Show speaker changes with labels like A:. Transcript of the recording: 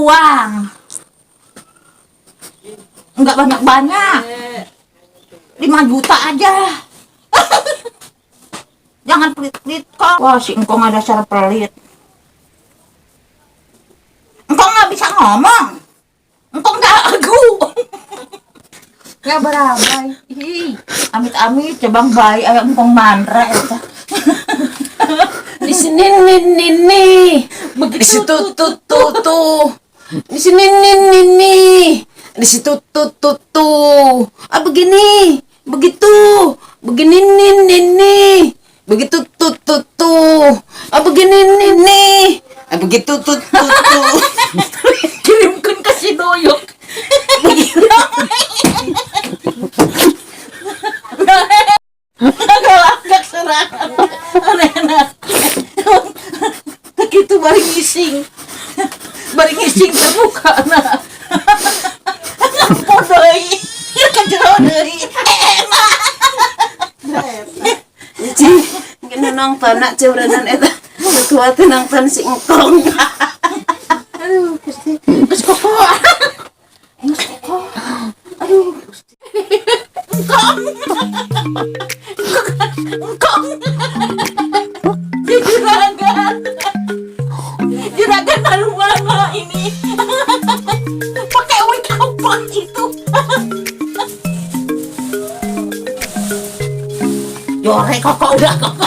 A: uang. Enggak banyak-banyak. 5 juta aja. Jangan pelit-pelit kok. Wah, si engkong ada cara pelit. Engkong nggak bisa ngomong. Engkong gagu. Nggak berabai. Ih, amit-amit cebang bayi ayo engkong mandra eta.
B: Di sini nih. Di situ tuh. Di sini nih. Di situ tuh. Ah begini. Begitu. Begini nih. Begitu tuh. Ah begini nih. Ah begitu tuh.
A: Kirimkan ke si Doyok. Galak serangan. Enak. Begitu bari ngising terbuka nah. Podoi. Ya kejero deui.
B: Cing, gini nonton nak cewrenan eta. Ketua teh nonton si engkong.
A: Aduh, Gusti. Geus koko. Aduh, Gusti. Engkong. Juragan baru mana ini? Pakai wig apa itu? Jore koko udah koko.